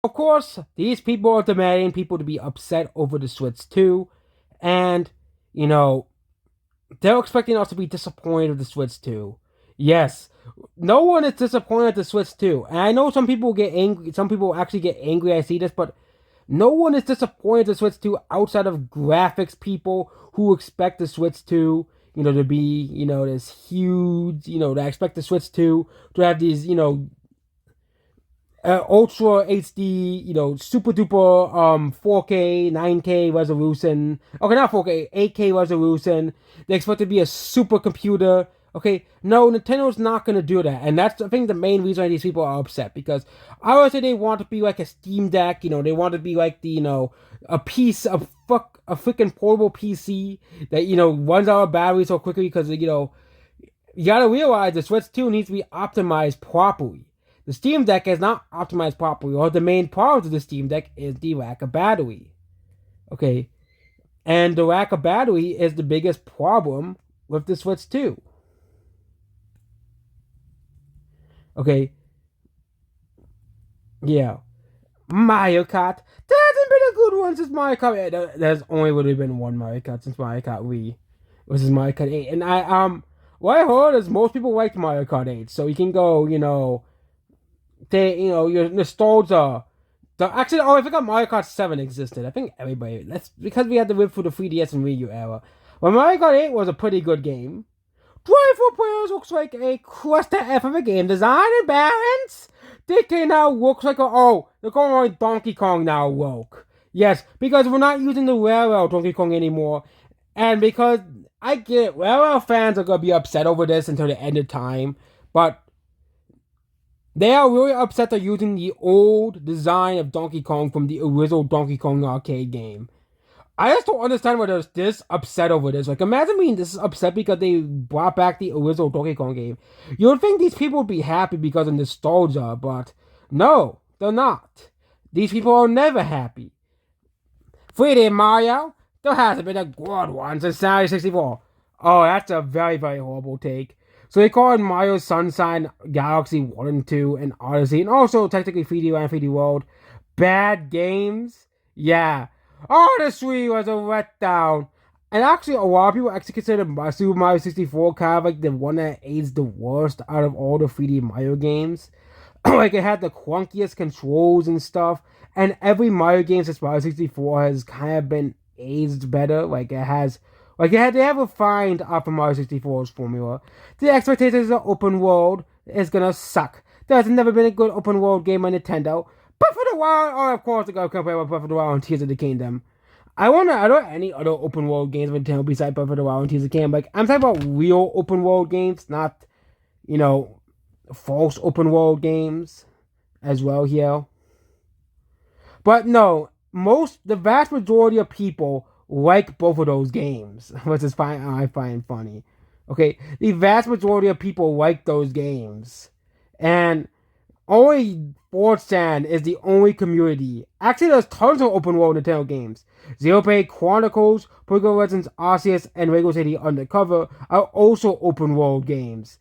Of course, these people are demanding people to be upset over the Switch 2, and, you know, they're expecting us to be disappointed with the Switch 2. Yes, no one is disappointed at the Switch 2. And I know some people get angry, some people actually get angry I see this, but no one is disappointed at the Switch 2 outside of graphics people who expect the Switch 2, to be, this huge, they expect the Switch 2 to have these, ultra HD, super duper 4K, 9K resolution. Okay, not 4K, 8K resolution. They expect it to be a supercomputer. Okay, no, Nintendo's not gonna do that, and that's I think the main reason why these people are upset because I would say they want to be like a Steam Deck. They want to be like the a piece of a freaking portable PC that runs out of battery so quickly because you gotta realize the Switch 2 needs to be optimized properly. The Steam Deck is not optimized properly, or the main problem of the Steam Deck is the lack of battery. Okay, and the lack of battery is the biggest problem with the Switch 2. Okay, yeah. Mario Kart. There hasn't been a good one since Mario Kart. There's only really been one Mario Kart since Mario Kart Wii, which is Mario Kart 8. And what I heard is most people liked Mario Kart 8, so you can go, your nostalgia. Actually, I forgot Mario Kart 7 existed. I think everybody. That's because we had to live through the 3DS and Wii U era. But Mario Kart 8 was a pretty good game. 24 players looks like a cluster F of a game design and balance. DK now looks like they're going on Donkey Kong now, woke. Yes, because we're not using the Railroad Donkey Kong anymore. And because I get it, Railroad fans are going to be upset over this until the end of time. But they are really upset they're using the old design of Donkey Kong from the original Donkey Kong arcade game. I just don't understand why they're this upset over this. Like, imagine being this upset because they brought back the original Donkey Kong game. You would think these people would be happy because of nostalgia, but no, they're not. These people are never happy. 3D Mario, there hasn't been a good one since Mario 64. Oh, that's a very, very horrible take. So they call it Mario Sunshine Galaxy 1 and 2 and Odyssey, and also technically 3D Land, 3D World. Bad games? Yeah. Odyssey was a letdown. And actually, a lot of people actually consider Super Mario 64 kind of like the one that aged the worst out of all the 3D Mario games. Like, it had the clunkiest controls and stuff. And every Mario game since Mario 64 has kind of been aged better. They have refined after Mario 64's formula. The expectations of open world is gonna suck. There's never been a good open world game on Nintendo. Breath of the Wild, of course, they're gonna compare with Breath of the Wild and Tears of the Kingdom. Are there any other open world games on Nintendo besides Breath of the Wild and Tears of the Kingdom? Like, I'm talking about real open world games, not, false open world games as well here. But no, the vast majority of people like both of those games, which is fine. I find funny. Okay, the vast majority of people like those games, and only 4chan is the only community. Actually, there's tons of open world Nintendo games. Xenoblade Chronicles, Pokemon Legends Arceus, and Rainbow City Undercover are also open world games.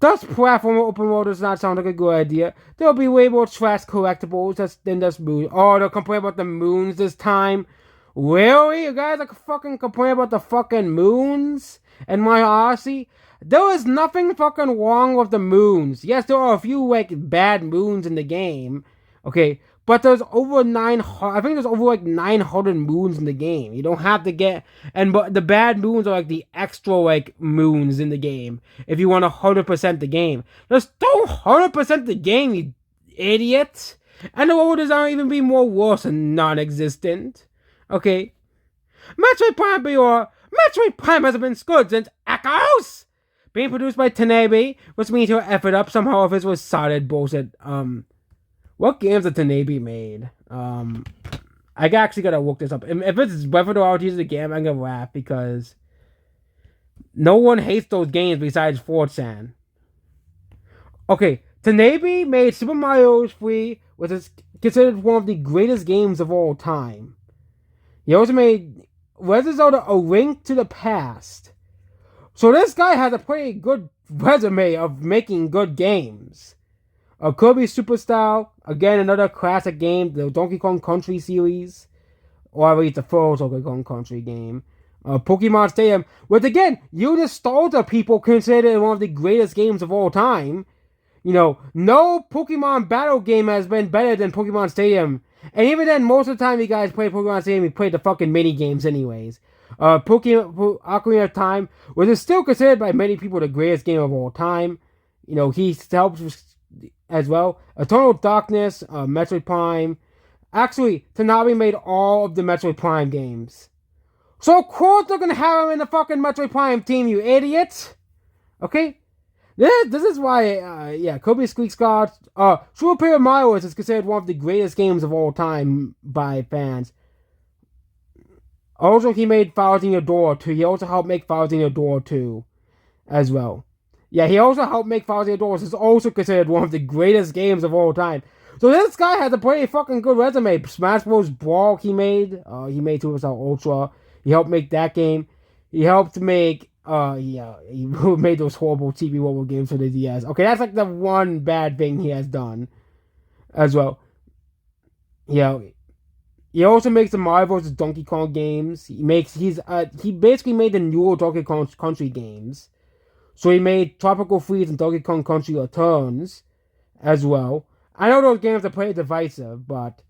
Thus, platform open world does not sound like a good idea. There'll be way more trash collectibles than this moon. Oh, they'll complain about the moons this time. Really? You guys are fucking complaining about the fucking moons? And my Odyssey? There is nothing fucking wrong with the moons. Yes, there are a few, like, bad moons in the game. Okay, but there's over 900, I think there's over, like, 900 moons in the game. You don't have to but the bad moons are, like, the extra, like, moons in the game. If you want to 100% the game. There's still 100% the game, you idiot. And the world doesn't even be more worse and non-existent. Okay. Metroid Prime hasn't been good since Echoes! Being produced by Tanabe, which means he'll F it up somehow if it was solid bullshit. What games have Tanabe made? I actually gotta look this up. If it's Breath of the Wild the game, I'm gonna laugh because no one hates those games besides 4chan. Okay, Tanabe made Super Mario 3, which is considered one of the greatest games of all time. He also made Legend of Zelda: A Link to the Past. So this guy has a pretty good resume of making good games. Kirby Superstar, again another classic game, the Donkey Kong Country series, or at least the first Donkey Kong Country game. Pokemon Stadium, which again, you nostalgia people consider it one of the greatest games of all time. No Pokemon battle game has been better than Pokemon Stadium. And even then, most of the time you guys play Pokemon Stadium, you play the fucking mini games anyways. Ocarina of Time, which is still considered by many people the greatest game of all time. He helps as well. Eternal Darkness, Metroid Prime. Actually, Tanabe made all of the Metroid Prime games. So of course they're gonna have him in the fucking Metroid Prime team, you idiots! Okay? This is why, Kirby Squeak Squad, Super Paper Mario is considered one of the greatest games of all time by fans. Also, he made Thousand Year Door 2. He also helped make Thousand Year Door 2 as well. Yeah, he also helped make Thousand Year Door, which is also considered one of the greatest games of all time. So this guy has a pretty fucking good resume. Smash Bros. Brawl he made Superstar Ultra. He helped make that game. He helped make he made those horrible TV mobile games for the DS. Okay, that's like the one bad thing he has done as well. He also makes the Mario vs. Donkey Kong games. He basically made the newer Donkey Kong Country games. So he made Tropical Freeze and Donkey Kong Country Returns as well. I know those games are pretty divisive, but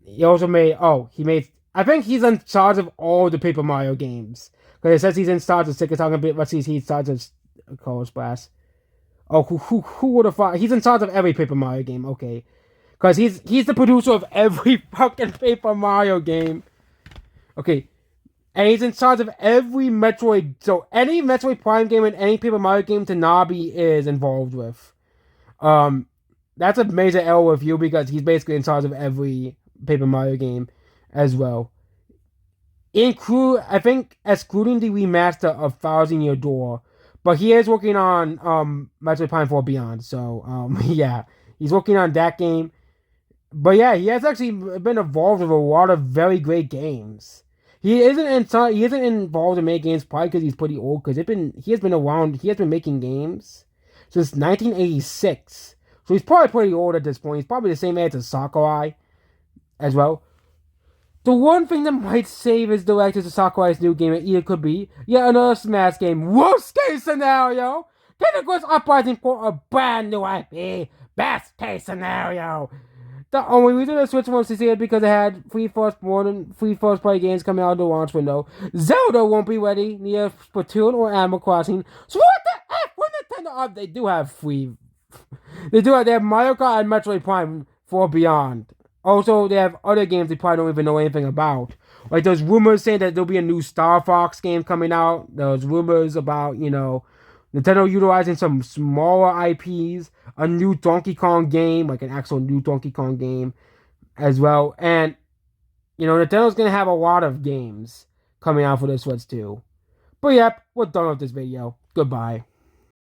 he also made I think he's in charge of all the Paper Mario games. Because it says he's in charge of Secret Talking Bit, but he's in charge of Color Splash. Oh, who would have thought? He's in charge of every Paper Mario game, okay. Because he's the producer of every fucking Paper Mario game. Okay. And he's in charge of every Metroid. So any Metroid Prime game and any Paper Mario game Tanabe is involved with. That's a major L with you because he's basically in charge of every Paper Mario game as well. Excluding the remaster of Thousand Year Door. But he is working on Metroid Prime 4 Beyond. So, yeah. He's working on that game. But yeah, he has actually been involved with a lot of very great games. He isn't involved in many games probably because he's pretty old. Because he has been around. He has been making games since 1986. So he's probably pretty old at this point. He's probably the same age as Sakurai as well. The one thing that might save his directors of Sakurai's new game either could be yet another Smash game. Worst case scenario, Tentacles Uprising for a brand new IP. Best case scenario. The only reason the Switch wants to see it because it had free first party games coming out of the launch window. Zelda won't be ready, neither Splatoon or Animal Crossing. So what the F? When Nintendo they do have they have Mario Kart and Metroid Prime 4 Beyond. Also, they have other games they probably don't even know anything about. Like, there's rumors saying that there'll be a new Star Fox game coming out. There's rumors about, Nintendo utilizing some smaller IPs, a new Donkey Kong game, like an actual new Donkey Kong game as well. And, Nintendo's going to have a lot of games coming out for the Switch too. But yep, we're done with this video. Goodbye.